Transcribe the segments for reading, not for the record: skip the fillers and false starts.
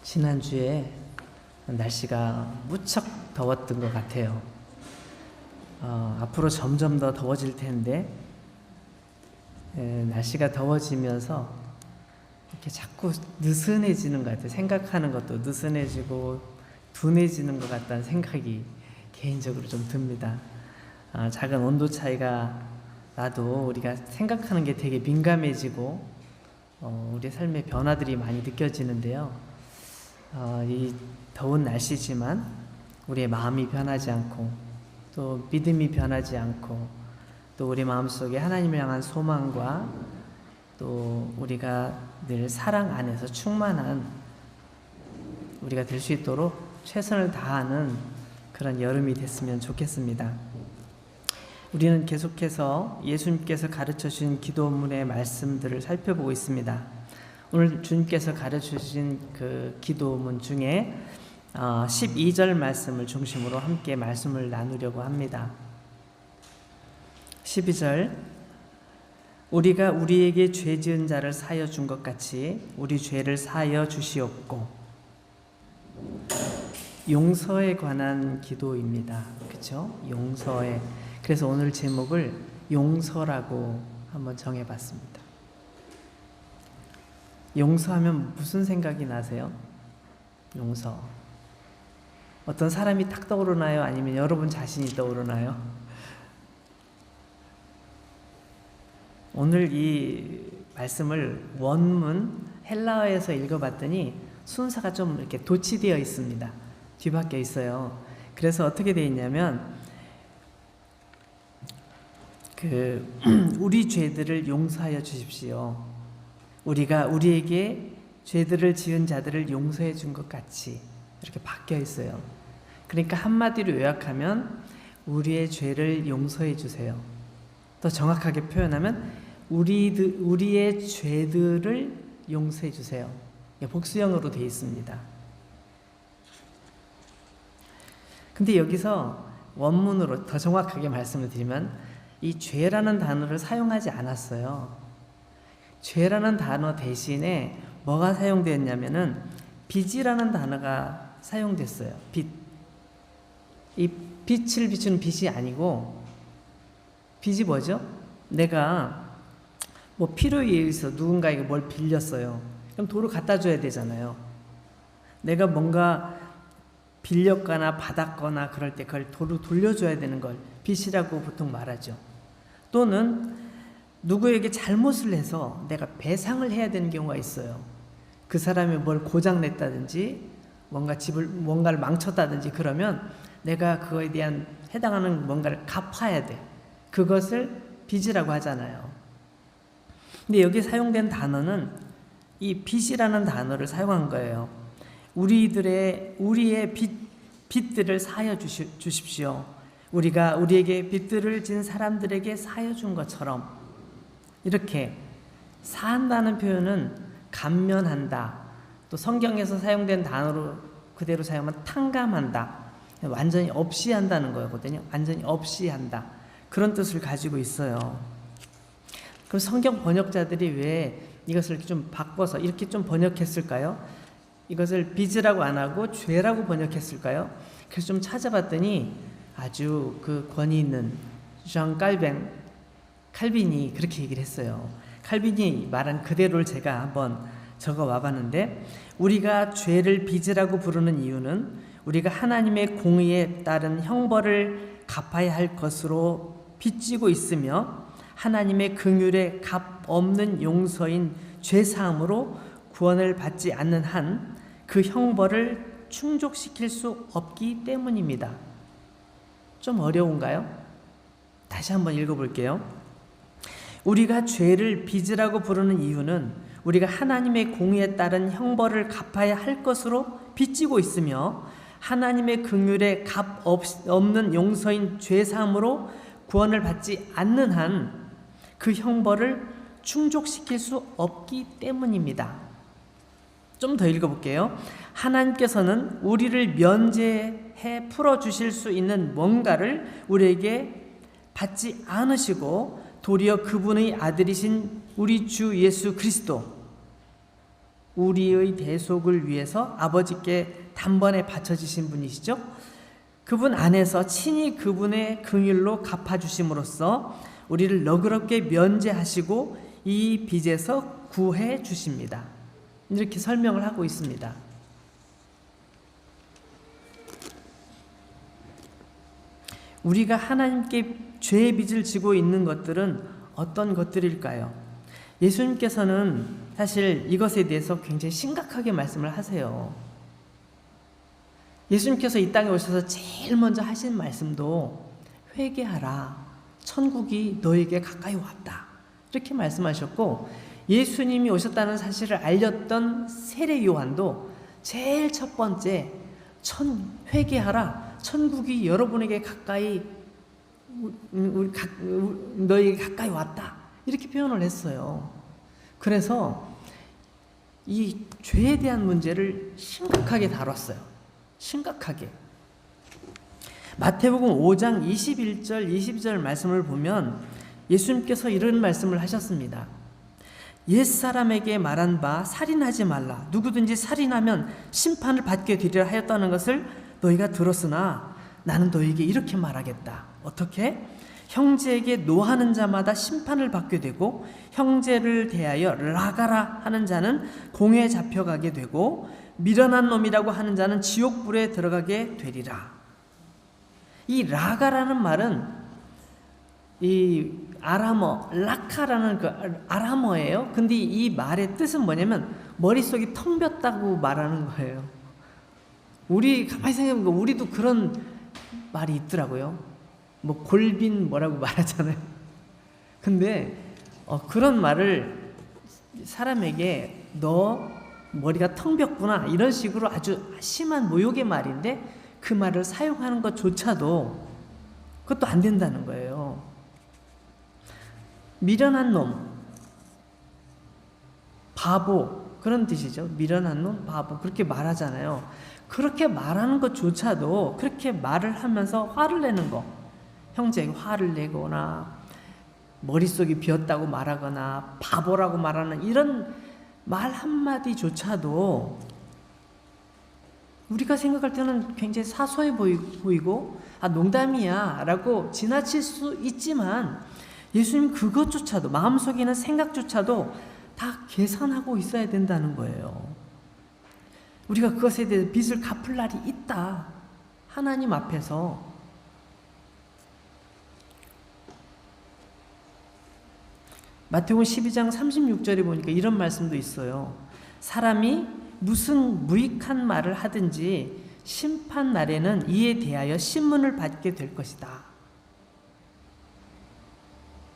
지난주에 날씨가 무척 더웠던 것 같아요. 앞으로 점점 더 더워질 텐데 날씨가 더워지면서 이렇게 자꾸 느슨해지는 것 같아요. 생각하는 것도 느슨해지고 둔해지는 것 같다는 생각이 개인적으로 좀 듭니다. 작은 온도 차이가 나도 우리가 생각하는 게 되게 민감해지고 우리 삶의 변화들이 많이 느껴지는데요. 이 더운 날씨지만 우리의 마음이 변하지 않고 또 믿음이 변하지 않고 또 우리 마음속에 하나님을 향한 소망과 또 우리가 늘 사랑 안에서 충만한 우리가 될 수 있도록 최선을 다하는 그런 여름이 됐으면 좋겠습니다. 우리는 계속해서 예수님께서 가르쳐 주신 기도문의 말씀들을 살펴보고 있습니다. 오늘 주님께서 가르쳐 주신 그 기도문 중에 12절 말씀을 중심으로 함께 말씀을 나누려고 합니다. 12절, 우리가 우리에게 죄 지은 자를 사하여 준 것 같이 우리 죄를 사하여 주시옵고. 용서에 관한 기도입니다. 그렇죠? 용서에. 그래서 오늘 제목을 용서라고 한번 정해봤습니다. 용서하면 무슨 생각이 나세요? 용서. 어떤 사람이 딱 떠오르나요? 아니면 여러분 자신이 떠오르나요? 오늘 이 말씀을 원문 헬라어에서 읽어봤더니 순서가 좀 이렇게 도치되어 있습니다. 뒤바뀌어 있어요. 그래서 어떻게 되어 있냐면 우리 죄들을 용서하여 주십시오. 우리가 우리에게 죄들을 지은 자들을 용서해 준 것 같이 이렇게 바뀌어 있어요. 그러니까 한마디로 요약하면 우리의 죄를 용서해 주세요. 더 정확하게 표현하면 우리의 죄들을 용서해 주세요. 복수형으로 되어 있습니다. 근데 여기서 원문으로 더 정확하게 말씀을 드리면 이 죄라는 단어를 사용하지 않았어요. 죄라는 단어 대신에 뭐가 사용되었냐면은 빚이라는 단어가 사용됐어요. 빚. 이 빛을 비추는 빛이 아니고 빚이 뭐죠? 내가 뭐 필요에 의해서 누군가에게 뭘 빌렸어요. 그럼 도로 갖다 줘야 되잖아요. 내가 뭔가 빌렸거나 받았거나 그럴 때 그걸 도로 돌려줘야 되는 걸 빚이라고 보통 말하죠. 또는 누구에게 잘못을 해서 내가 배상을 해야 되는 경우가 있어요. 그 사람이 뭘 고장냈다든지 뭔가를 망쳤다든지 그러면 내가 그거에 대한 해당하는 뭔가를 갚아야 돼. 그것을 빚이라고 하잖아요. 근데 여기 사용된 단어는 이 빚이라는 단어를 사용한 거예요. 우리의 빚들을 사하여 주십시오. 우리가 우리에게 빚들을 진 사람들에게 사하여 준 것처럼 이렇게 사한다는 표현은 감면한다. 또 성경에서 사용된 단어로 그대로 사용하면 탕감한다. 완전히 없이 한다는 거거든요. 완전히 없이 한다. 그런 뜻을 가지고 있어요. 그럼 성경 번역자들이 왜 이것을 이렇게 좀 바꿔서 이렇게 좀 번역했을까요? 이것을 빚이라고 안 하고 죄라고 번역했을까요? 그래서 좀 찾아봤더니 아주 그 권위 있는 장 칼빈이 그렇게 얘기를 했어요. 칼빈이 말한 그대로를 제가 한번 적어 와봤는데, 우리가 죄를 빚이라고 부르는 이유는 우리가 하나님의 공의에 따른 형벌을 갚아야 할 것으로 빚지고 있으며 하나님의 긍휼에 값 없는 용서인 죄사함으로 구원을 받지 않는 한 그 형벌을 충족시킬 수 없기 때문입니다. 좀 어려운가요? 다시 한번 읽어볼게요. 우리가 죄를 빚이라고 부르는 이유는 우리가 하나님의 공의에 따른 형벌을 갚아야 할 것으로 빚지고 있으며 하나님의 긍휼에 값 없는 용서인 죄사함으로 구원을 받지 않는 한 그 형벌을 충족시킬 수 없기 때문입니다. 좀 더 읽어볼게요. 하나님께서는 우리를 면제해 풀어주실 수 있는 뭔가를 우리에게 받지 않으시고 도리어 그분의 아들이신 우리 주 예수 그리스도, 우리의 대속을 위해서 아버지께 단번에 바쳐지신 분이시죠. 그분 안에서 친히 그분의 긍휼로 갚아주심으로써 우리를 너그럽게 면제하시고 이 빚에서 구해 주십니다. 이렇게 설명을 하고 있습니다. 우리가 하나님께 죄의 빚을 지고 있는 것들은 어떤 것들일까요? 예수님께서는 사실 이것에 대해서 굉장히 심각하게 말씀을 하세요. 예수님께서 이 땅에 오셔서 제일 먼저 하신 말씀도 회개하라, 천국이 너에게 가까이 왔다, 이렇게 말씀하셨고, 예수님이 오셨다는 사실을 알렸던 세례 요한도 제일 첫 번째 회개하라, 천국이 여러분에게 가까이 너에게 가까이 왔다, 이렇게 표현을 했어요. 그래서 이 죄에 대한 문제를 심각하게 다뤘어요. 심각하게. 마태복음 5장 21절 22절 말씀을 보면 예수님께서 이런 말씀을 하셨습니다. 옛사람에게 말한 바 살인하지 말라, 누구든지 살인하면 심판을 받게 되리라 하였다는 것을 너희가 들었으나 나는 너희에게 이렇게 말하겠다. 어떻게? 형제에게 노하는 자마다 심판을 받게 되고 형제를 대하여 라가라 하는 자는 공에 잡혀가게 되고 미련한 놈이라고 하는 자는 지옥불에 들어가게 되리라. 이 라가라는 말은 이 아람어, 라카라는 그 아람어예요. 근데 이 말의 뜻은 뭐냐면 머릿속이 텅 볐다고 말하는 거예요. 우리 가만히 생각해보면 우리도 그런 말이 있더라고요. 뭐 골빈 뭐라고 말하잖아요. 근데 그런 말을 사람에게 너 머리가 텅 볐구나, 이런 식으로 아주 심한 모욕의 말인데 그 말을 사용하는 것조차도 그것도 안 된다는 거예요. 미련한 놈, 바보, 그런 뜻이죠. 미련한 놈, 바보, 그렇게 말하잖아요. 그렇게 말하는 것조차도, 그렇게 말을 하면서 화를 내는 거, 형제에게 화를 내거나 머릿속이 비었다고 말하거나 바보라고 말하는 이런 말 한마디조차도 우리가 생각할 때는 굉장히 사소해 보이고 농담이야 라고 지나칠 수 있지만 예수님 그것조차도, 마음속에 있는 생각조차도 다 계산하고 있어야 된다는 거예요. 우리가 그것에 대해서 빚을 갚을 날이 있다, 하나님 앞에서. 마태복음 12장 36절에 보니까 이런 말씀도 있어요. 사람이 무슨 무익한 말을 하든지 심판 날에는 이에 대하여 신문을 받게 될 것이다.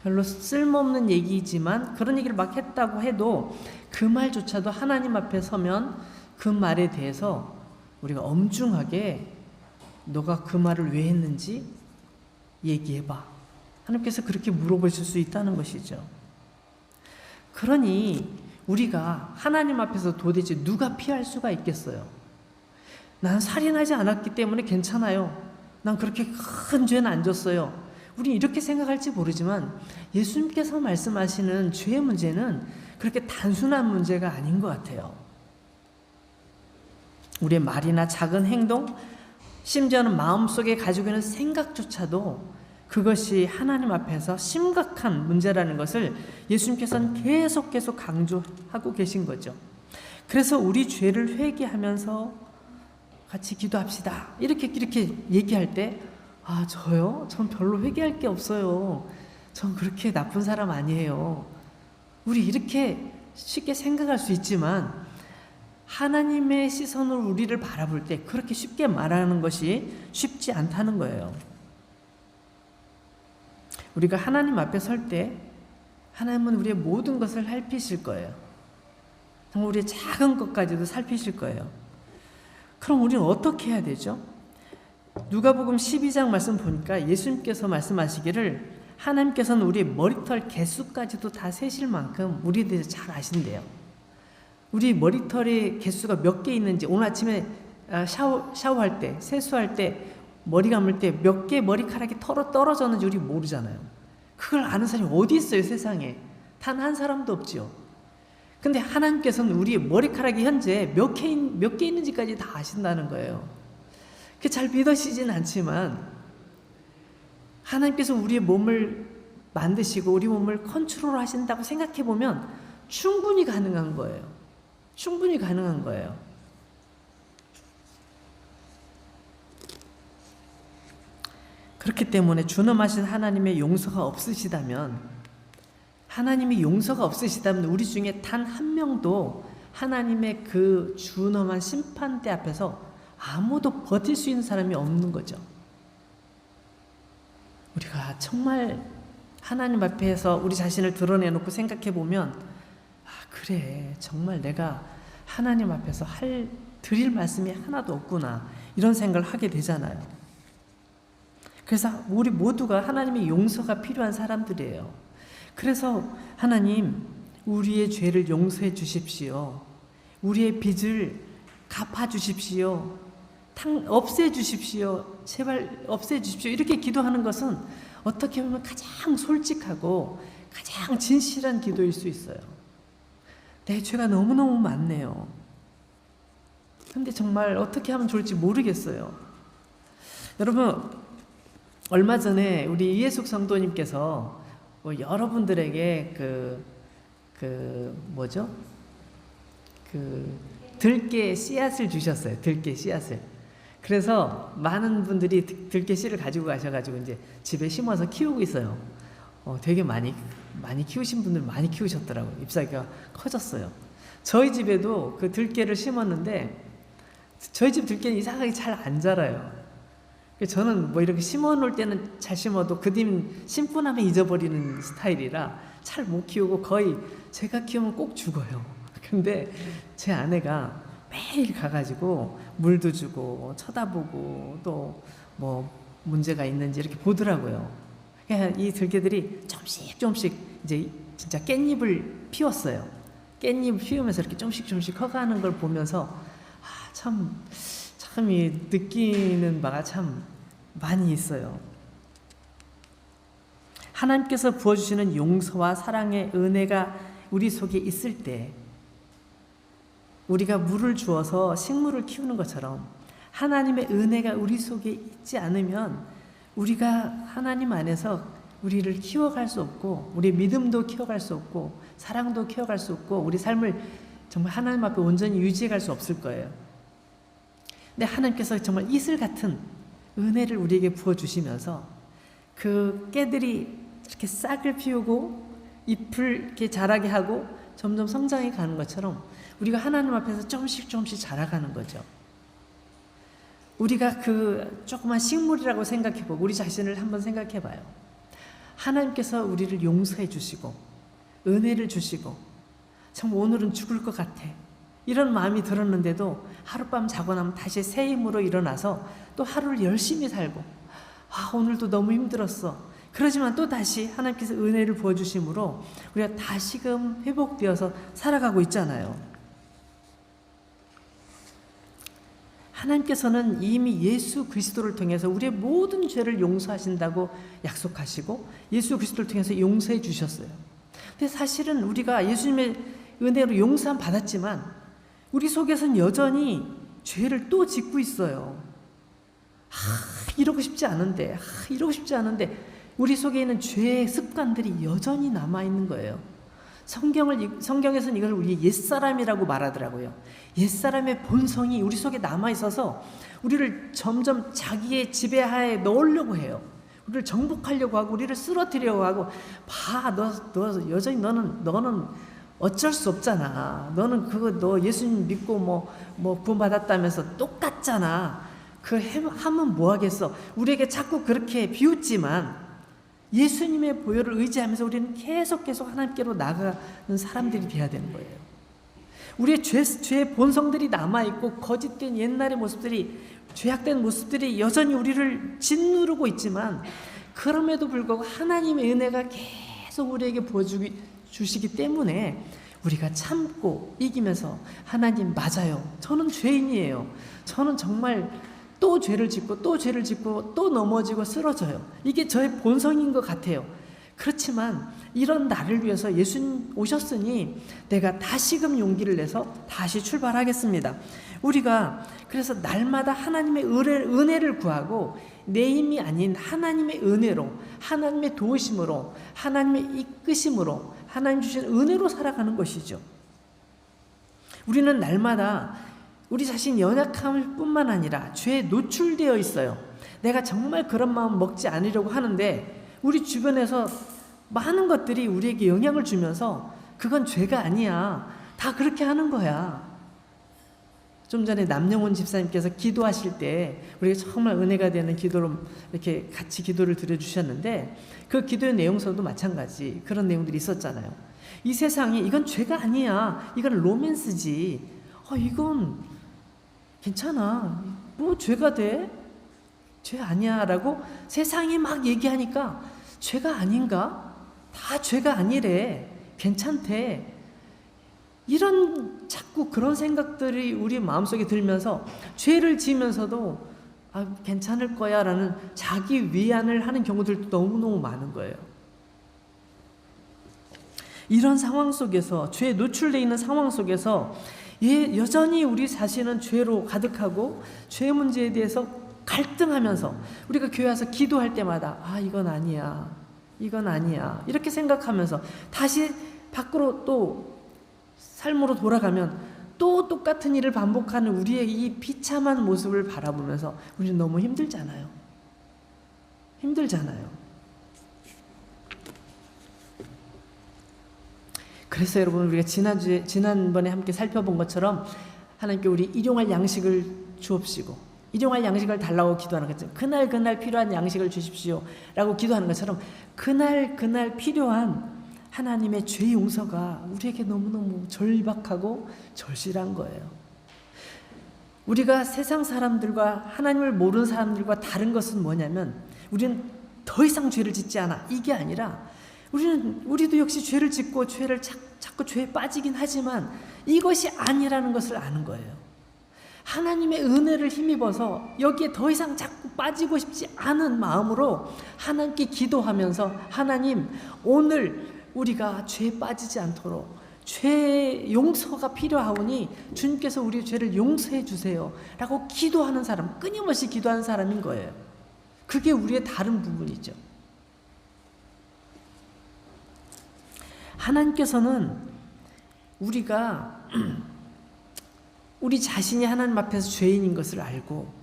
별로 쓸모없는 얘기이지만 그런 얘기를 막 했다고 해도 그 말조차도 하나님 앞에 서면 그 말에 대해서 우리가 엄중하게 너가 그 말을 왜 했는지 얘기해봐, 하나님께서 그렇게 물어보실 수 있다는 것이죠. 그러니 우리가 하나님 앞에서 도대체 누가 피할 수가 있겠어요? 난 살인하지 않았기 때문에 괜찮아요, 난 그렇게 큰 죄는 안 졌어요, 우리 이렇게 생각할지 모르지만 예수님께서 말씀하시는 죄의 문제는 그렇게 단순한 문제가 아닌 것 같아요. 우리의 말이나 작은 행동, 심지어는 마음속에 가지고 있는 생각조차도 그것이 하나님 앞에서 심각한 문제라는 것을 예수님께서는 계속 강조하고 계신 거죠. 그래서 우리 죄를 회개하면서 같이 기도합시다, 이렇게 얘기할 때 저요? 전 별로 회개할 게 없어요, 전 그렇게 나쁜 사람 아니에요, 우리 이렇게 쉽게 생각할 수 있지만 하나님의 시선으로 우리를 바라볼 때 그렇게 쉽게 말하는 것이 쉽지 않다는 거예요. 우리가 하나님 앞에 설 때 하나님은 우리의 모든 것을 살피실 거예요. 정말 우리의 작은 것까지도 살피실 거예요. 그럼 우리는 어떻게 해야 되죠? 누가복음 12장 말씀 보니까 예수님께서 말씀하시기를 하나님께서는 우리의 머리털 개수까지도 다 세실 만큼 우리에 대해서 잘 아신대요. 우리 머리털의 개수가 몇 개 있는지, 오늘 아침에 샤워할 때, 세수할 때, 머리 감을 때 몇 개 머리카락이 떨어졌는지 우리 모르잖아요. 그걸 아는 사람이 어디 있어요, 세상에? 단 한 사람도 없지요. 근데 하나님께서는 우리 머리카락이 현재 몇 개 있는지까지 다 아신다는 거예요. 그게 잘 믿어지진 않지만 하나님께서 우리의 몸을 만드시고 우리 몸을 컨트롤 하신다고 생각해 보면 충분히 가능한 거예요. 충분히 가능한 거예요. 그렇기 때문에 준엄하신 하나님의 용서가 없으시다면 우리 중에 단 한 명도 하나님의 그 준엄한 심판대 앞에서 아무도 버틸 수 있는 사람이 없는 거죠. 우리가 정말 하나님 앞에서 우리 자신을 드러내놓고 생각해 보면 그래, 정말 내가 하나님 앞에서 드릴 말씀이 하나도 없구나, 이런 생각을 하게 되잖아요. 그래서 우리 모두가 하나님의 용서가 필요한 사람들이에요. 그래서 하나님, 우리의 죄를 용서해 주십시오. 우리의 빚을 갚아 주십시오. 없애 주십시오. 제발 없애 주십시오. 이렇게 기도하는 것은 어떻게 보면 가장 솔직하고 가장 진실한 기도일 수 있어요. 내 죄가 너무너무 많네요. 근데 정말 어떻게 하면 좋을지 모르겠어요. 여러분, 얼마 전에 우리 이해숙 성도님께서 여러분들에게 들깨 씨앗을 주셨어요. 들깨 씨앗을. 그래서 많은 분들이 들깨 씨를 가지고 가셔가지고 이제 집에 심어서 키우고 있어요. 되게 많이 키우신 분들 많이 키우셨더라고요. 잎사귀가 커졌어요. 저희 집에도 그 들깨를 심었는데 저희 집 들깨는 이상하게 잘 안 자라요. 저는 뭐 이렇게 심어 놓을 때는 잘 심어도 그 뒤는 심고 나면 잊어버리는 스타일이라 잘 못 키우고 거의 제가 키우면 꼭 죽어요. 근데 제 아내가 매일 가가지고 물도 주고 쳐다보고 또 뭐 문제가 있는지 이렇게 보더라고요. 그러니까 이 들깨들이 조금씩 이제 진짜 깻잎을 피웠어요. 깻잎을 피우면서 이렇게 조금씩 커가는 걸 보면서 참 이 느끼는 바가 참 많이 있어요. 하나님께서 부어주시는 용서와 사랑의 은혜가 우리 속에 있을 때 우리가 물을 주어서 식물을 키우는 것처럼 하나님의 은혜가 우리 속에 있지 않으면 우리가 하나님 안에서 우리를 키워갈 수 없고 우리 믿음도 키워갈 수 없고 사랑도 키워갈 수 없고 우리 삶을 정말 하나님 앞에 온전히 유지해갈 수 없을 거예요. 근데 하나님께서 정말 이슬 같은 은혜를 우리에게 부어주시면서 그 깨들이 이렇게 싹을 피우고 잎을 이렇게 자라게 하고 점점 성장해 가는 것처럼 우리가 하나님 앞에서 조금씩 자라가는 거죠. 우리가 그 조그만 식물이라고 생각해보고 우리 자신을 한번 생각해봐요. 하나님께서 우리를 용서해 주시고 은혜를 주시고 정말 오늘은 죽을 것 같아, 이런 마음이 들었는데도 하룻밤 자고 나면 다시 새 힘으로 일어나서 또 하루를 열심히 살고 오늘도 너무 힘들었어. 그러지만 또 다시 하나님께서 은혜를 부어주심으로 우리가 다시금 회복되어서 살아가고 있잖아요. 하나님께서는 이미 예수 그리스도를 통해서 우리의 모든 죄를 용서하신다고 약속하시고 예수 그리스도를 통해서 용서해 주셨어요. 근데 사실은 우리가 예수님의 은혜로 용서함 받았지만 우리 속에서는 여전히 죄를 또 짓고 있어요. 이러고 싶지 않은데 우리 속에 있는 죄의 습관들이 여전히 남아있는 거예요. 성경에서는 이걸 우리 옛사람이라고 말하더라고요. 옛사람의 본성이 우리 속에 남아있어서 우리를 점점 자기의 지배하에 넣으려고 해요. 우리를 정복하려고 하고 우리를 쓰러뜨리려고 하고 너 여전히 너는 어쩔 수 없잖아. 너는 너 예수님 믿고 뭐 구원받았다면서 똑같잖아. 하면 뭐 하겠어. 우리에게 자꾸 그렇게 비웃지만 예수님의 보혈을 의지하면서 우리는 계속 하나님께로 나가는 사람들이 돼야 되는 거예요. 우리의 죄의 본성들이 남아있고 거짓된 옛날의 모습들이, 죄악된 모습들이 여전히 우리를 짓누르고 있지만 그럼에도 불구하고 하나님의 은혜가 계속 우리에게 부어주시기 때문에 우리가 참고 이기면서 하나님 맞아요. 저는 죄인이에요. 저는 정말 또 죄를 짓고 또 넘어지고 쓰러져요. 이게 저의 본성인 것 같아요. 그렇지만 이런 나를 위해서 예수님 오셨으니 내가 다시금 용기를 내서 다시 출발하겠습니다. 우리가 그래서 날마다 하나님의 은혜를 구하고 내 힘이 아닌 하나님의 은혜로, 하나님의 도우심으로, 하나님의 이끄심으로, 하나님 주신 은혜로 살아가는 것이죠. 우리는 날마다 우리 자신 연약함을 뿐만 아니라 죄에 노출되어 있어요. 내가 정말 그런 마음 먹지 않으려고 하는데 우리 주변에서 많은 것들이 우리에게 영향을 주면서 그건 죄가 아니야, 다 그렇게 하는 거야. 좀 전에 남영훈 집사님께서 기도하실 때 우리가 정말 은혜가 되는 기도로 이렇게 같이 기도를 드려주셨는데 그 기도의 내용서도 마찬가지 그런 내용들이 있었잖아요. 이 세상에 이건 죄가 아니야, 이건 로맨스지, 이건 괜찮아, 뭐 죄가 돼? 죄 아니야 라고 세상이 막 얘기하니까 죄가 아닌가? 다 죄가 아니래, 괜찮대. 이런 자꾸 그런 생각들이 우리 마음속에 들면서 죄를 지으면서도 괜찮을 거야 라는 자기 위안을 하는 경우들도 너무너무 많은 거예요. 이런 상황 속에서, 죄에 노출되어 있는 상황 속에서 여전히 우리 자신은 죄로 가득하고 죄 문제에 대해서 갈등하면서 우리가 교회 와서 기도할 때마다 이건 아니야, 이건 아니야 이렇게 생각하면서 다시 밖으로 또 삶으로 돌아가면 또 똑같은 일을 반복하는 우리의 이 비참한 모습을 바라보면서 우리는 너무 힘들잖아요. 그래서 여러분, 우리가 지난번에 함께 살펴본 것처럼 하나님께 우리 일용할 양식을 주옵시고 일용할 양식을 달라고 기도하는 것처럼 그날 필요한 양식을 주십시오 라고 기도하는 것처럼 그날 필요한 하나님의 죄 용서가 우리에게 너무너무 절박하고 절실한 거예요. 우리가 세상 사람들과 하나님을 모르는 사람들과 다른 것은 뭐냐면 우리는 더 이상 죄를 짓지 않아, 이게 아니라 우리도 역시 죄를 짓고 자꾸 죄에 빠지긴 하지만 이것이 아니라는 것을 아는 거예요. 하나님의 은혜를 힘입어서 여기에 더 이상 자꾸 빠지고 싶지 않은 마음으로 하나님께 기도하면서 하나님, 오늘 우리가 죄에 빠지지 않도록 죄 용서가 필요하오니 주님께서 우리 죄를 용서해 주세요 라고 기도하는 사람, 끊임없이 기도하는 사람인 거예요. 그게 우리의 다른 부분이죠. 하나님께서는 우리가 우리 자신이 하나님 앞에서 죄인인 것을 알고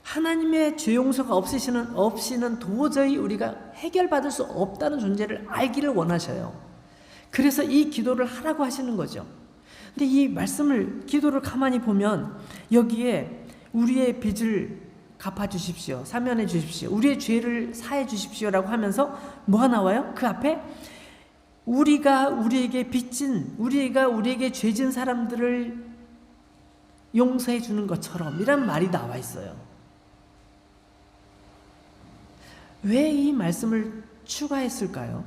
하나님의 죄 용서가 없이는 도저히 우리가 해결받을 수 없다는 존재를 알기를 원하셔요. 그래서 이 기도를 하라고 하시는 거죠. 근데 이 기도를 가만히 보면 여기에 우리의 빚을 갚아주십시오, 사면해 주십시오, 우리의 죄를 사해 주십시오 라고 하면서 뭐가 나와요? 그 앞에 우리가 우리에게 죄진 사람들을 용서해 주는 것처럼 이란 말이 나와 있어요. 왜 이 말씀을 추가했을까요?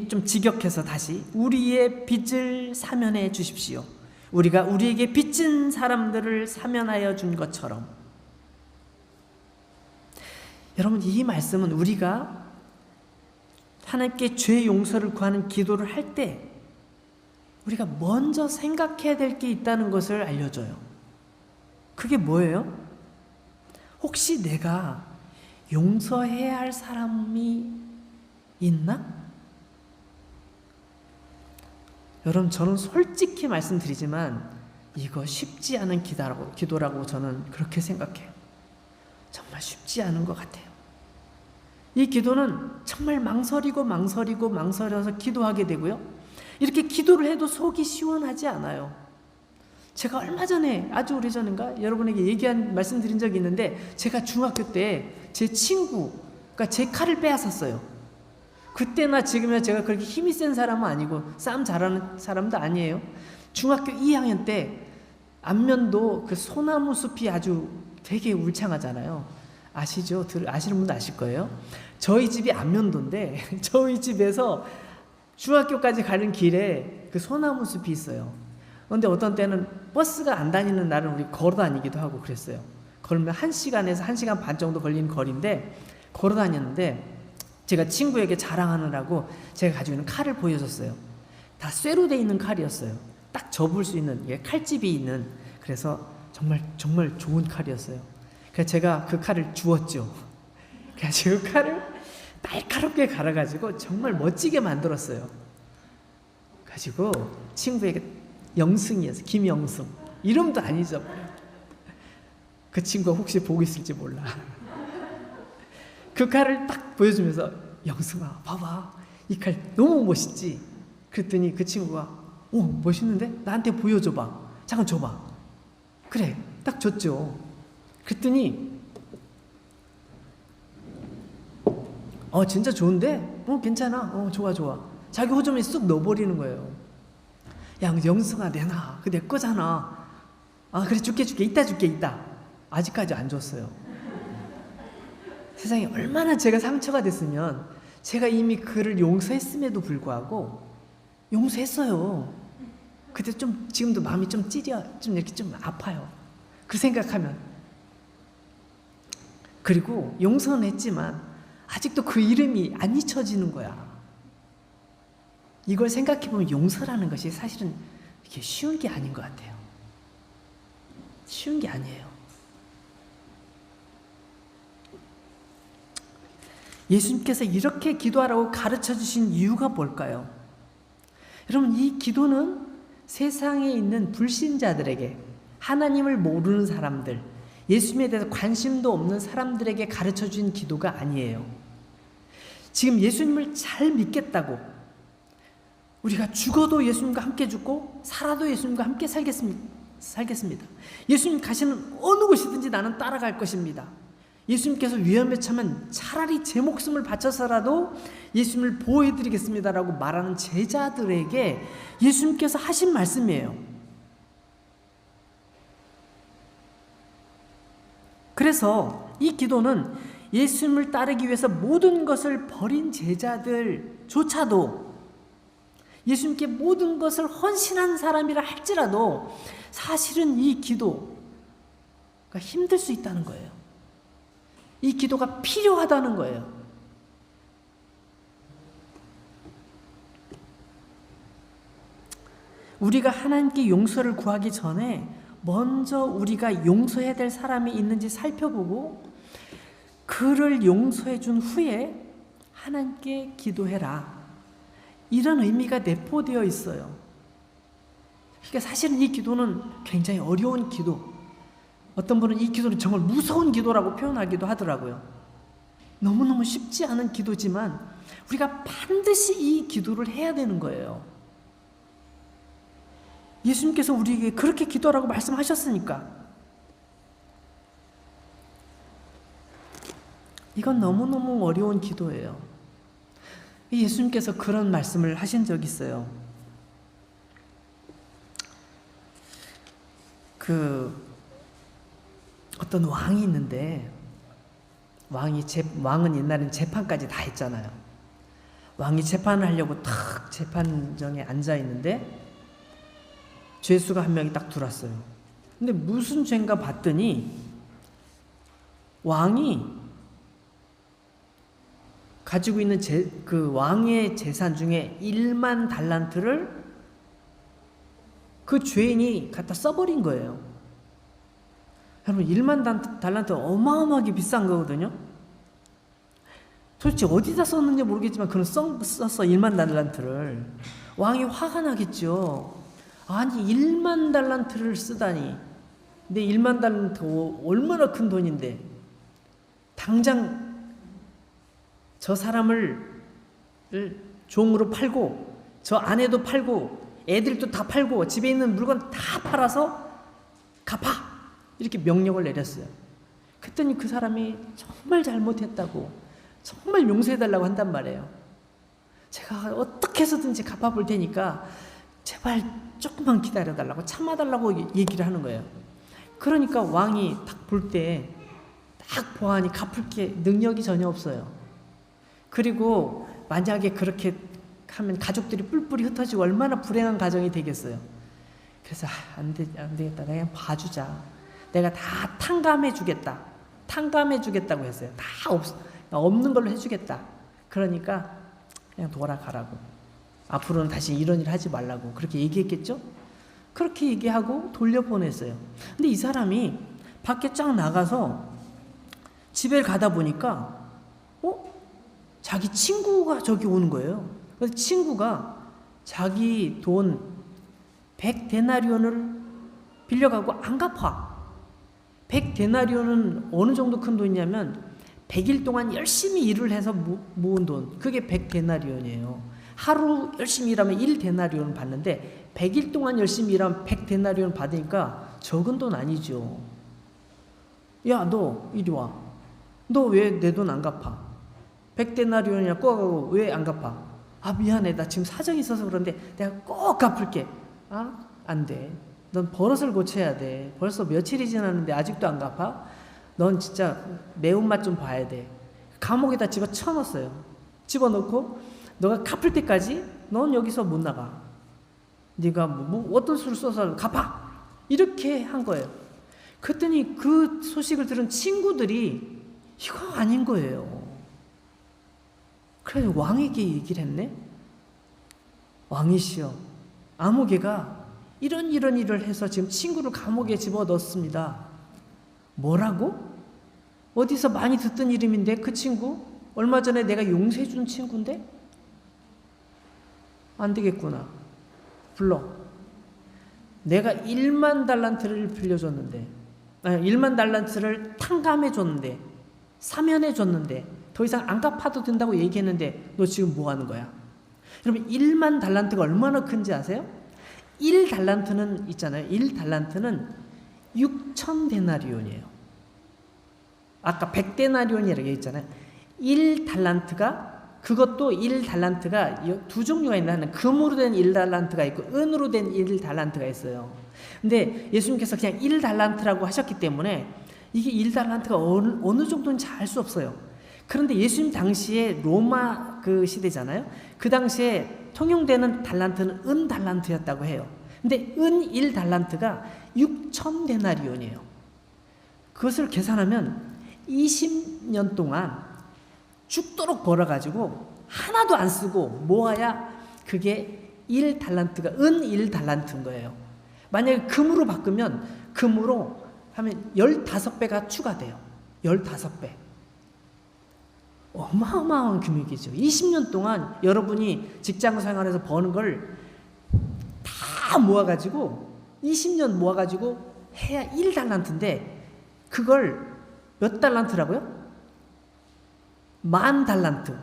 좀 직역해서 다시 우리의 빚을 사면해 주십시오. 우리가 우리에게 빚진 사람들을 사면하여 준 것처럼. 여러분, 이 말씀은 우리가 하나님께 죄 용서를 구하는 기도를 할 때 우리가 먼저 생각해야 될 게 있다는 것을 알려줘요. 그게 뭐예요? 혹시 내가 용서해야 할 사람이 있나? 여러분, 저는 솔직히 말씀드리지만 이거 쉽지 않은 기도라고 저는 그렇게 생각해요. 정말 쉽지 않은 것 같아요. 이 기도는 정말 망설여서 기도하게 되고요. 이렇게 기도를 해도 속이 시원하지 않아요. 제가 얼마 전에, 아주 오래전인가 여러분에게 말씀드린 적이 있는데, 제가 중학교 때 제 친구가 제 칼을 빼앗았어요. 그때나 지금이나 제가 그렇게 힘이 센 사람은 아니고 싸움 잘하는 사람도 아니에요. 중학교 2학년 때 안면도 그 소나무 숲이 아주 되게 울창하잖아요. 아시죠? 아시는 분도 아실 거예요. 저희 집이 안면도인데 저희 집에서 중학교까지 가는 길에 그 소나무 숲이 있어요. 그런데 어떤 때는 버스가 안 다니는 날은 우리 걸어 다니기도 하고 그랬어요. 걸으면 1시간에서 1시간 반 정도 걸리는 거리인데 걸어 다녔는데 제가 친구에게 자랑하느라고 제가 가지고 있는 칼을 보여줬어요. 다 쇠로 돼 있는 칼이었어요. 딱 접을 수 있는 칼집이 있는, 그래서 정말 정말 좋은 칼이었어요. 그래서 제가 그 칼을 주웠죠. 그래서 그 칼을 날카롭게 갈아가지고 정말 멋지게 만들었어요. 가지고 친구에게, 영승이었어요. 김영승. 이름도 안 잊어버려요. 그 친구가 혹시 보고 있을지 몰라. 그 칼을 딱 보여주면서, 영승아 봐봐, 이 칼 너무 멋있지? 그랬더니 그 친구가, 오 멋있는데? 나한테 보여줘봐. 잠깐 줘봐. 그래, 딱 줬죠. 그랬더니 진짜 좋은데? 괜찮아. 좋아 좋아. 자기 호점에 쑥 넣어버리는 거예요. 야 영승아, 내놔. 그 내 거잖아. 그래 줄게 이따 줄게. 이따. 아직까지 안 줬어요. 세상에 얼마나 제가 상처가 됐으면, 제가 이미 그를 용서했음에도 불구하고 용서했어요. 그때 좀, 지금도 마음이 좀 찌려, 좀 이렇게 좀 아파요. 그 생각하면. 그리고 용서는 했지만 아직도 그 이름이 안 잊혀지는 거야. 이걸 생각해보면 용서라는 것이 사실은 이게 쉬운 게 아닌 것 같아요. 쉬운 게 아니에요. 예수님께서 이렇게 기도하라고 가르쳐 주신 이유가 뭘까요? 여러분, 이 기도는 세상에 있는 불신자들에게, 하나님을 모르는 사람들, 예수님에 대해서 관심도 없는 사람들에게 가르쳐 준 기도가 아니에요. 지금 예수님을 잘 믿겠다고, 우리가 죽어도 예수님과 함께 죽고 살아도 예수님과 함께 살겠습니다. 예수님 가시는 어느 곳이든지 나는 따라갈 것입니다. 예수님께서 위험에 처하면 차라리 제 목숨을 바쳐서라도 예수님을 보호해드리겠습니다라고 말하는 제자들에게 예수님께서 하신 말씀이에요. 그래서 이 기도는 예수님을 따르기 위해서 모든 것을 버린 제자들조차도, 예수님께 모든 것을 헌신한 사람이라 할지라도 사실은 이 기도가 힘들 수 있다는 거예요. 이 기도가 필요하다는 거예요. 우리가 하나님께 용서를 구하기 전에 먼저 우리가 용서해야 될 사람이 있는지 살펴보고 그를 용서해 준 후에 하나님께 기도해라, 이런 의미가 내포되어 있어요. 그러니까 사실은 이 기도는 굉장히 어려운 기도, 어떤 분은 이 기도는 정말 무서운 기도라고 표현하기도 하더라고요. 너무너무 쉽지 않은 기도지만 우리가 반드시 이 기도를 해야 되는 거예요. 예수님께서 우리에게 그렇게 기도하라고 말씀하셨으니까. 이건 너무너무 어려운 기도예요. 예수님께서 그런 말씀을 하신 적이 있어요. 어떤 왕이 있는데, 왕은 옛날엔 재판까지 다 했잖아요. 왕이 재판을 하려고 탁 재판정에 앉아 있는데 죄수가 한 명이 딱 들어왔어요. 근데 무슨 죄인가 봤더니 왕이 가지고 있는 그 왕의 재산 중에 1만 달란트를 그 죄인이 갖다 써버린 거예요. 여러분, 1만 달란트 어마어마하게 비싼 거거든요. 도대체 어디다 썼는지 모르겠지만 그런 썼어, 1만 달란트를. 왕이 화가 나겠죠. 아니 1만 달란트를 쓰다니. 근데 1만 달란트 얼마나 큰 돈인데 당장 저 사람을 종으로 팔고 저 아내도 팔고 애들도 다 팔고 집에 있는 물건 다 팔아서 갚아, 이렇게 명령을 내렸어요. 그랬더니 그 사람이 정말 잘못했다고, 정말 용서해달라고 한단 말이에요. 제가 어떻게 해서든지 갚아볼 테니까 제발 조금만 기다려달라고, 참아달라고 얘기를 하는 거예요. 그러니까 왕이 딱 볼 때 딱 보아하니 갚을 게 능력이 전혀 없어요. 그리고 만약에 그렇게 하면 가족들이 뿔뿔이 흩어지고 얼마나 불행한 가정이 되겠어요. 그래서 안 되겠다, 내가 그냥 봐주자, 내가 다 탕감해 주겠다고 했어요. 다 나 없는 걸로 해주겠다. 그러니까 그냥 돌아가라고. 앞으로는 다시 이런 일 하지 말라고 그렇게 얘기했겠죠? 그렇게 얘기하고 돌려보냈어요. 근데 이 사람이 밖에 쫙 나가서 집에 가다 보니까 자기 친구가 저기 오는 거예요. 그래서 친구가 자기 돈 100데나리온을 빌려가고 안 갚아. 100데나리온은 어느 정도 큰 돈이냐면 100일 동안 열심히 일을 해서 모은 돈, 그게 100데나리온이에요. 하루 열심히 일하면 1데나리온 받는데 100일 동안 열심히 일하면 100데나리온 받으니까 적은 돈 아니죠. 야, 너 이리 와. 너 왜 내 돈 안 갚아? 100데나리온이나 꼭 왜 안 갚아? 아, 미안해. 나 지금 사정이 있어서 그런데 내가 꼭 갚을게. 아, 안 돼. 넌 버릇을 고쳐야 돼. 벌써 며칠이 지났는데 아직도 안 갚아? 넌 진짜 매운맛 좀 봐야 돼. 감옥에다 집어넣었어요. 집어넣고 너가 갚을 때까지 넌 여기서 못 나가. 네가 뭐 어떤 수를 써서 갚아. 이렇게 한 거예요. 그랬더니 그 소식을 들은 친구들이 이거 아닌 거예요. 그래서 왕에게 얘기를 했네. 왕이시여, 아무개가 이런 일을 해서 지금 친구를 감옥에 집어넣습니다. 뭐라고? 어디서 많이 듣던 이름인데 그 친구? 얼마 전에 내가 용서해 준 친구인데? 안 되겠구나. 불러. 내가 1만 달란트를 빌려줬는데, 1만 달란트를 탕감해 줬는데, 사면해 줬는데, 더 이상 안 갚아도 된다고 얘기했는데 너 지금 뭐 하는 거야? 여러분 1만 달란트가 얼마나 큰지 아세요? 1달란트는 있잖아요. 1달란트는 6,000데나리온이에요. 아까 100데나리온이라고 얘기했잖아요. 1달란트가 그것도 1달란트가 두 종류가 있는데 금으로 된 1달란트가 있고 은으로 된 1달란트가 있어요. 근데 예수님께서 그냥 1달란트라고 하셨기 때문에 이게 1달란트가 어느 정도인지 알 수 없어요. 그런데 예수님 당시에 로마 그 시대잖아요. 그 당시에 통용되는 달란트는 은 달란트였다고 해요. 근데 은 1달란트가 6,000데나리온이에요. 그것을 계산하면 20년 동안 죽도록 벌어가지고 하나도 안 쓰고 모아야 그게 1달란트가 은 1달란트인 거예요. 만약에 금으로 바꾸면 금으로 하면 15배가 추가돼요. 15배. 어마어마한 금액이죠. 20년 동안 여러분이 직장 생활에서 버는 걸 다 모아가지고 20년 모아가지고 해야 1달란트인데 그걸 몇 달란트라고요? 10,000달란트.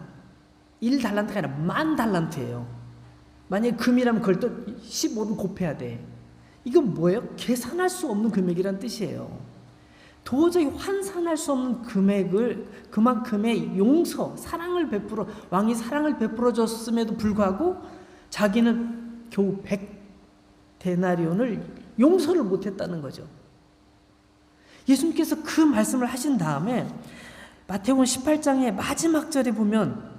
1달란트가 아니라 10,000달란트예요. 만약에 금이라면 그걸 또 15를 곱해야 돼. 이건 뭐예요? 계산할 수 없는 금액이란 뜻이에요. 도저히 환산할 수 없는 금액을 그만큼의 용서, 사랑을 왕이 사랑을 베풀어 줬음에도 불구하고 자기는 겨우 100데나리온을 용서를 못했다는 거죠. 예수님께서 그 말씀을 하신 다음에 마태복음 18장의 마지막 절에 보면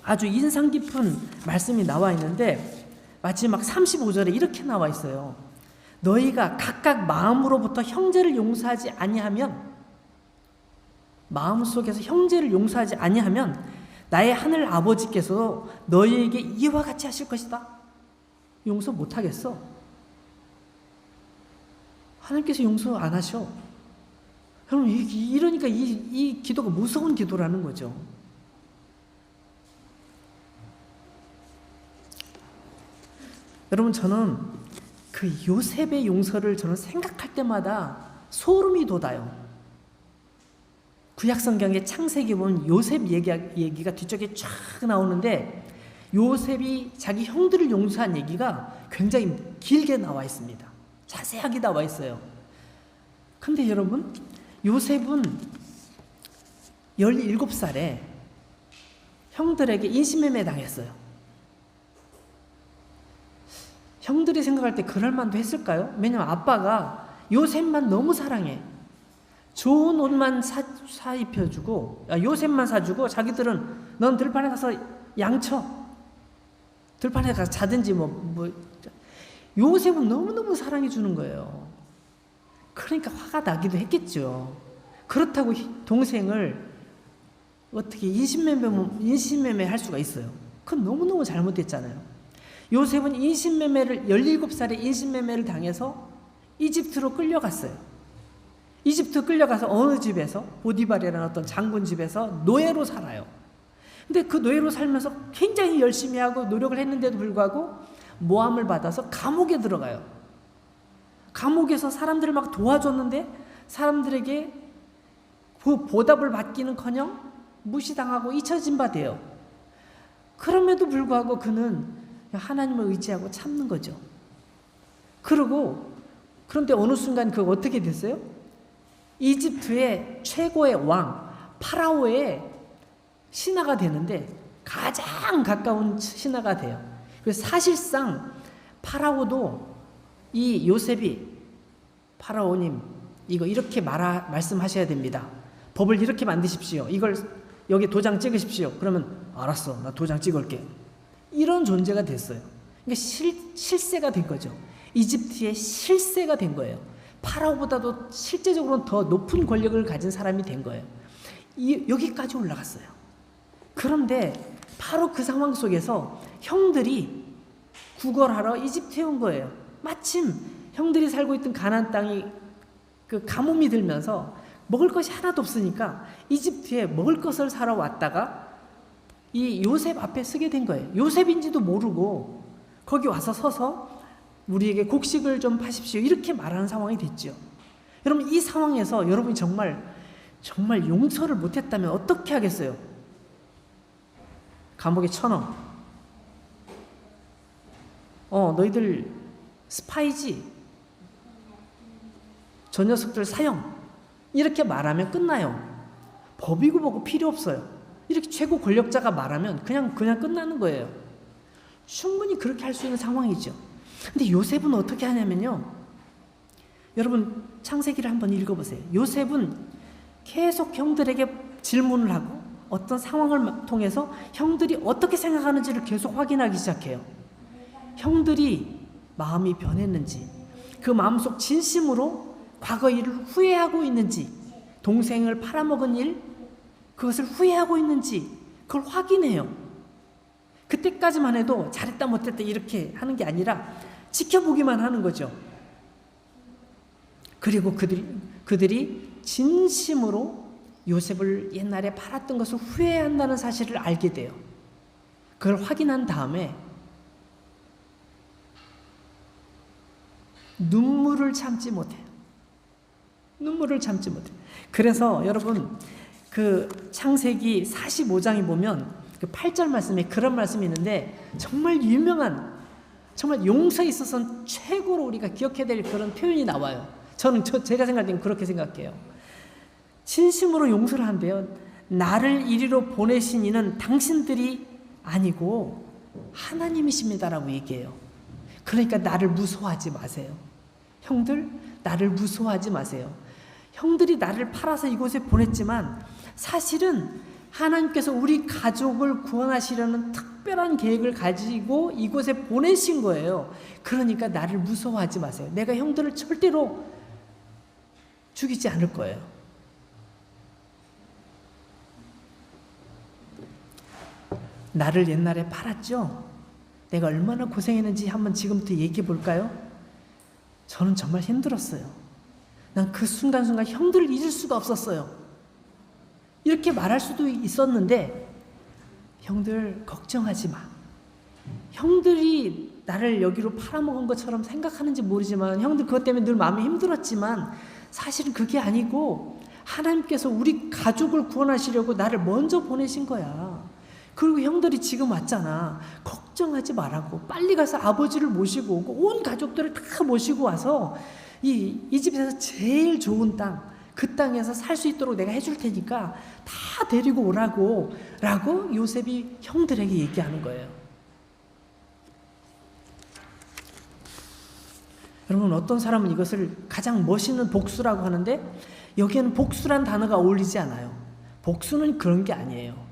아주 인상 깊은 말씀이 나와 있는데 마지막 35절에 이렇게 나와 있어요. 너희가 각각 마음으로부터 형제를 용서하지 아니하면 마음속에서 형제를 용서하지 아니하면 나의 하늘 아버지께서 너희에게 이와 같이 하실 것이다. 용서 못하겠어. 하나님께서 용서 안 하셔. 여러분 이러니까 이 기도가 무서운 기도라는 거죠. 여러분 저는 그 요셉의 용서를 저는 생각할 때마다 소름이 돋아요. 구약성경의 창세기 보면 요셉 얘기가 뒤쪽에 쫙 나오는데 요셉이 자기 형들을 용서한 얘기가 굉장히 길게 나와 있습니다. 자세하게 나와 있어요. 근데 여러분 요셉은 17살에 형들에게 인신매매 당했어요. 형들이 생각할 때 그럴 만도 했을까요? 왜냐면 아빠가 요셉만 너무 사랑해. 좋은 옷만 사 입혀주고 요셉만 사주고 자기들은 넌 들판에 가서 양쳐. 들판에 가서 자든지 요셉은 너무너무 사랑해 주는 거예요. 그러니까 화가 나기도 했겠죠. 그렇다고 동생을 어떻게 인신매매 할 수가 있어요? 그건 너무너무 잘못됐잖아요. 요셉은 17살에 인신매매를 당해서 이집트로 끌려갔어요. 이집트 끌려가서 어느 집에서, 보디발이라는 어떤 장군 집에서 노예로 살아요. 근데 그 노예로 살면서 굉장히 열심히 하고 노력을 했는데도 불구하고 모함을 받아서 감옥에 들어가요. 감옥에서 사람들을 막 도와줬는데 사람들에게 그 보답을 받기는커녕 무시당하고 잊혀진 바 돼요. 그럼에도 불구하고 그는 하나님을 의지하고 참는 거죠. 그런데 어느 순간 그가 어떻게 됐어요? 이집트의 최고의 왕 파라오의 신하가 되는데 가장 가까운 신하가 돼요. 그래서 사실상 파라오도 이 요셉이 파라오님 이거 이렇게 말씀하셔야 됩니다. 법을 이렇게 만드십시오. 이걸 여기 도장 찍으십시오. 그러면 알았어, 나 도장 찍을게. 이런 존재가 됐어요. 그러니까 실세가 된 거죠. 이집트의 실세가 된 거예요. 파라오보다도 실제적으로는 더 높은 권력을 가진 사람이 된 거예요. 여기까지 올라갔어요. 그런데 바로 그 상황 속에서 형들이 구걸하러 이집트에 온 거예요. 마침 형들이 살고 있던 가나안 땅이 그 가뭄이 들면서 먹을 것이 하나도 없으니까 이집트에 먹을 것을 사러 왔다가 이 요셉 앞에 서게 된 거예요. 요셉인지도 모르고 거기 와서 서서 우리에게 곡식을 좀 파십시오. 이렇게 말하는 상황이 됐죠. 여러분 이 상황에서 여러분이 정말 용서를 못했다면 어떻게 하겠어요? 감옥에 쳐넣어. 너희들 스파이지? 저 녀석들 사형. 이렇게 말하면 끝나요. 법이고 뭐고 필요 없어요. 이렇게 최고 권력자가 말하면 그냥 끝나는 거예요. 충분히 그렇게 할 수 있는 상황이죠. 근데 요셉은 어떻게 하냐면요. 여러분 창세기를 한번 읽어보세요. 요셉은 계속 형들에게 질문을 하고 어떤 상황을 통해서 형들이 어떻게 생각하는지를 계속 확인하기 시작해요. 형들이 마음이 변했는지, 그 마음속 진심으로 과거 일을 후회하고 있는지, 동생을 팔아먹은 일, 그것을 후회하고 있는지 그걸 확인해요. 그때까지만 해도 잘했다 못했다 이렇게 하는 게 아니라 지켜보기만 하는 거죠. 그리고 그들이 진심으로 요셉을 옛날에 팔았던 것을 후회한다는 사실을 알게 돼요. 그걸 확인한 다음에 눈물을 참지 못해요. 그래서 여러분 그 창세기 45장에 보면 그 8절 말씀에 그런 말씀이 있는데 정말 유명한, 정말 용서에 있어서는 최고로 우리가 기억해야 될 그런 표현이 나와요. 제가 생각할 때는 그렇게 생각해요. 진심으로 용서를 한대요. 나를 이리로 보내신 이는 당신들이 아니고 하나님이십니다라고 얘기해요. 그러니까 나를 무서워하지 마세요. 형들, 나를 무서워하지 마세요. 형들이 나를 팔아서 이곳에 보냈지만 사실은 하나님께서 우리 가족을 구원하시려는 특별한 계획을 가지고 이곳에 보내신 거예요. 그러니까 나를 무서워하지 마세요. 내가 형들을 절대로 죽이지 않을 거예요. 나를 옛날에 팔았죠? 내가 얼마나 고생했는지 한번 지금부터 얘기해 볼까요? 저는 정말 힘들었어요. 난 그 순간순간 형들을 잊을 수가 없었어요. 이렇게 말할 수도 있었는데, 형들 걱정하지 마. 형들이 나를 여기로 팔아먹은 것처럼 생각하는지 모르지만, 형들 그것 때문에 늘 마음이 힘들었지만 사실은 그게 아니고 하나님께서 우리 가족을 구원하시려고 나를 먼저 보내신 거야. 그리고 형들이 지금 왔잖아. 걱정하지 말라고. 빨리 가서 아버지를 모시고 오고 온 가족들을 다 모시고 와서 이 집에서 제일 좋은 땅, 그 땅에서 살 수 있도록 내가 해줄 테니까 다 데리고 오라고 라고 요셉이 형들에게 얘기하는 거예요. 여러분 어떤 사람은 이것을 가장 멋있는 복수라고 하는데 여기에는 복수란 단어가 어울리지 않아요. 복수는 그런 게 아니에요.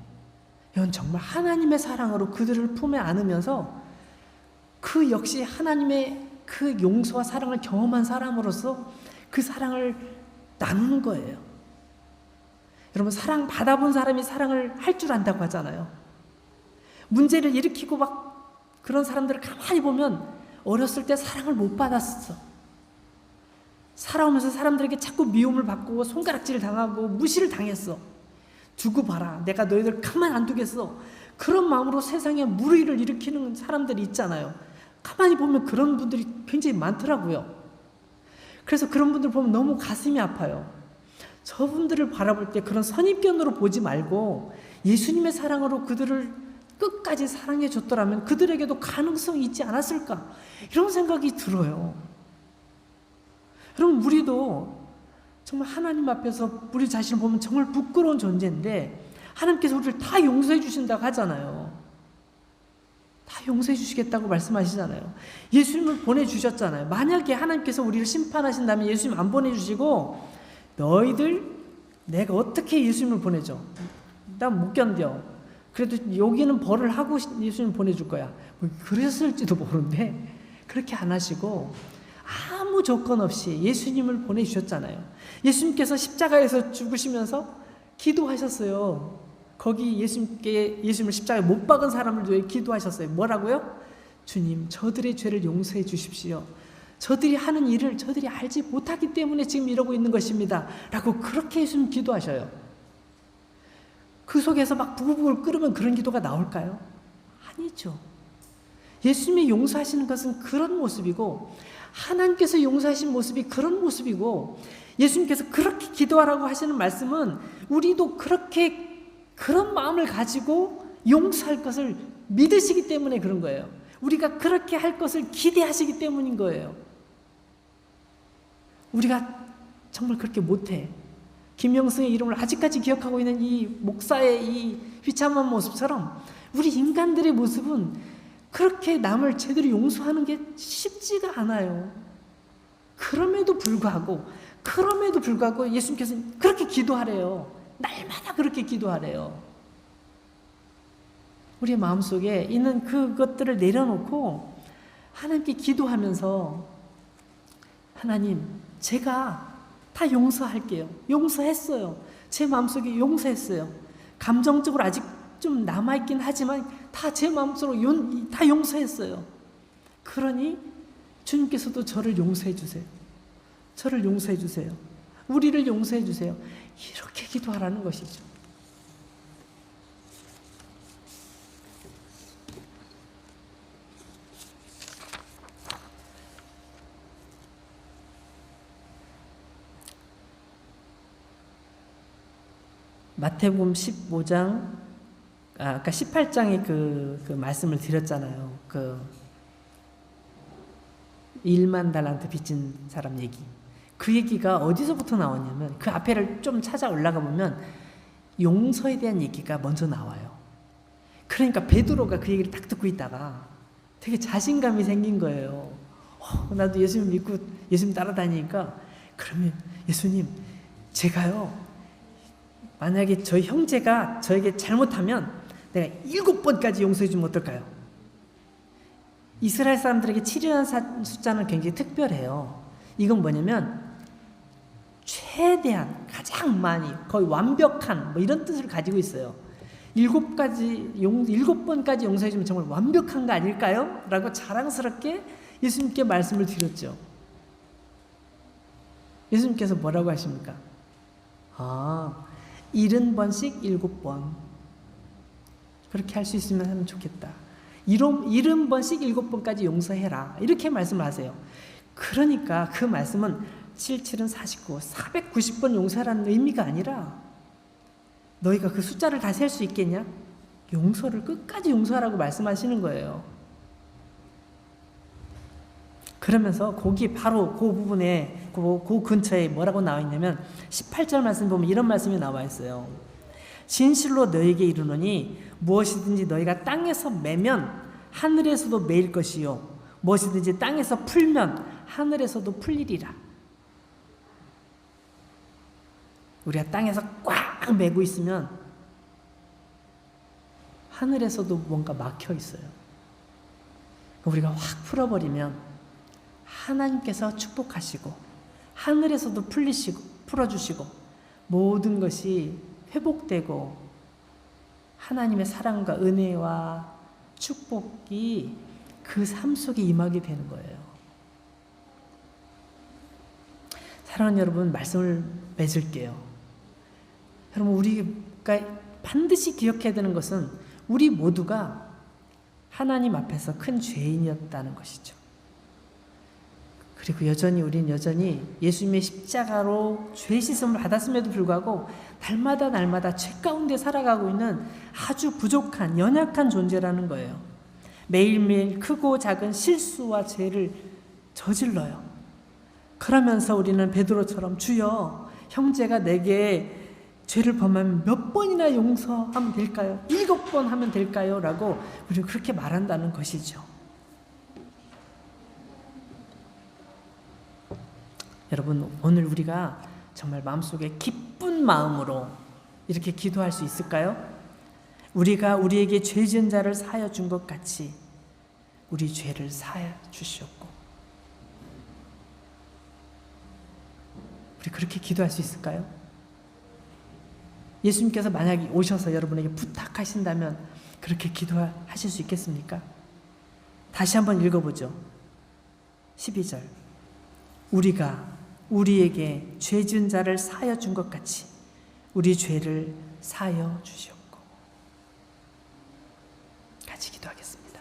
이건 정말 하나님의 사랑으로 그들을 품에 안으면서 그 역시 하나님의 그 용서와 사랑을 경험한 사람으로서 그 사랑을 나누는 거예요. 여러분, 사랑 받아본 사람이 사랑을 할 줄 안다고 하잖아요. 문제를 일으키고 막 그런 사람들을 가만히 보면 어렸을 때 사랑을 못 받았어. 살아오면서 사람들에게 자꾸 미움을 받고 손가락질을 당하고 무시를 당했어. 두고 봐라, 내가 너희들 가만 안 두겠어. 그런 마음으로 세상에 무리를 일으키는 사람들이 있잖아요. 가만히 보면 그런 분들이 굉장히 많더라고요. 그래서 그런 분들 보면 너무 가슴이 아파요. 저분들을 바라볼 때 그런 선입견으로 보지 말고 예수님의 사랑으로 그들을 끝까지 사랑해 줬더라면 그들에게도 가능성이 있지 않았을까, 이런 생각이 들어요. 여러분, 우리도 정말 하나님 앞에서 우리 자신을 보면 정말 부끄러운 존재인데 하나님께서 우리를 다 용서해 주신다고 하잖아요. 다 용서해 주시겠다고 말씀하시잖아요. 예수님을 보내주셨잖아요. 만약에 하나님께서 우리를 심판하신다면 예수님 안 보내주시고 너희들, 내가 어떻게 예수님을 보내줘? 난 못 견뎌. 그래도 여기는 벌을 하고 예수님 보내줄 거야. 뭐 그랬을지도 모르는데 그렇게 안 하시고 아무 조건 없이 예수님을 보내주셨잖아요. 예수님께서 십자가에서 죽으시면서 기도하셨어요. 거기 예수님을 십자가에 못 박은 사람을 위해 기도하셨어요. 뭐라고요? 주님, 저들의 죄를 용서해 주십시오. 저들이 하는 일을 저들이 알지 못하기 때문에 지금 이러고 있는 것입니다. 라고 그렇게 예수님 기도하셔요. 그 속에서 막 부글부글 끓으면 그런 기도가 나올까요? 아니죠. 예수님이 용서하시는 것은 그런 모습이고 하나님께서 용서하신 모습이 그런 모습이고 예수님께서 그렇게 기도하라고 하시는 말씀은 우리도 그런 마음을 가지고 용서할 것을 믿으시기 때문에 그런 거예요. 우리가 그렇게 할 것을 기대하시기 때문인 거예요. 우리가 정말 그렇게 못해. 김영승의 이름을 아직까지 기억하고 있는 이 목사의 이 비참한 모습처럼 우리 인간들의 모습은 그렇게 남을 제대로 용서하는 게 쉽지가 않아요. 그럼에도 불구하고 예수님께서 그렇게 기도하래요. 날마다 그렇게 기도하래요. 우리의 마음속에 있는 그것들을 내려놓고 하나님께 기도하면서 하나님, 제가 다 용서할게요. 용서했어요. 제 마음속에 용서했어요. 감정적으로 아직 좀 남아있긴 하지만 다 제 마음속으로 다 용서했어요. 그러니 주님께서도 저를 용서해 주세요. 저를 용서해 주세요. 우리를 용서해 주세요. 이렇게 기도하라는 것이죠. 마태복음 15장, 아까 18장에 그 말씀을 드렸잖아요. 그 1만 달란트 빚진 사람 얘기. 그 얘기가 어디서부터 나왔냐면 그 앞에를 좀 찾아 올라가 보면 용서에 대한 얘기가 먼저 나와요. 그러니까 베드로가 그 얘기를 딱 듣고 있다가 되게 자신감이 생긴 거예요. 나도 예수님 믿고 예수님 따라다니니까, 그러면 예수님, 제가요, 만약에 저희 형제가 저에게 잘못하면 내가 7번까지 용서해 주면 어떨까요? 이스라엘 사람들에게 7이라는 숫자는 굉장히 특별해요. 이건 뭐냐면 최대한, 가장 많이, 거의 완벽한 뭐 이런 뜻을 가지고 있어요. 7번까지 용서해 주면 정말 완벽한 거 아닐까요? 라고 자랑스럽게 예수님께 말씀을 드렸죠. 예수님께서 뭐라고 하십니까? 70번씩 7번. 그렇게 할 수 있으면 하면 좋겠다. 70번씩 7번까지 용서해라. 이렇게 말씀하세요. 그러니까 그 말씀은 77은 49, 490번 용서라는 의미가 아니라 너희가 그 숫자를 다 셀 수 있겠냐? 용서를 끝까지 용서하라고 말씀하시는 거예요. 그러면서 거기 바로 그 부분에 그 근처에 뭐라고 나와 있냐면 18절 말씀 보면 이런 말씀이 나와 있어요. 진실로 너희에게 이르노니 무엇이든지 너희가 땅에서 매면 하늘에서도 매일 것이요 무엇이든지 땅에서 풀면 하늘에서도 풀리리라. 우리가 땅에서 꽉 매고 있으면 하늘에서도 뭔가 막혀 있어요. 우리가 확 풀어버리면 하나님께서 축복하시고 하늘에서도 풀어주시고 모든 것이 회복되고 하나님의 사랑과 은혜와 축복이 그 삶 속에 임하게 되는 거예요. 사랑하는 여러분, 말씀을 맺을게요. 여러분, 우리가 반드시 기억해야 되는 것은 우리 모두가 하나님 앞에서 큰 죄인이었다는 것이죠. 그리고 우린 여전히 예수님의 십자가로 죄 씻음을 받았음에도 불구하고 날마다 죄 가운데 살아가고 있는 아주 부족한, 연약한 존재라는 거예요. 매일매일 크고 작은 실수와 죄를 저질러요. 그러면서 우리는 베드로처럼 주여, 형제가 내게 죄를 범하면 몇 번이나 용서하면 될까요? 7번 하면 될까요? 라고 우리는 그렇게 말한다는 것이죠. 여러분, 오늘 우리가 정말 마음속에 기쁜 마음으로 이렇게 기도할 수 있을까요? 우리가 우리에게 죄 지은 자를 사하여 준 것 같이 우리 죄를 사하여 주시옵고, 우리 그렇게 기도할 수 있을까요? 예수님께서 만약에 오셔서 여러분에게 부탁하신다면 그렇게 기도하실 수 있겠습니까? 다시 한번 읽어보죠. 12절. 우리가 우리에게 죄 지은 자를 사하여 준 것 같이 우리 죄를 사하여 주시옵고. 같이 기도하겠습니다.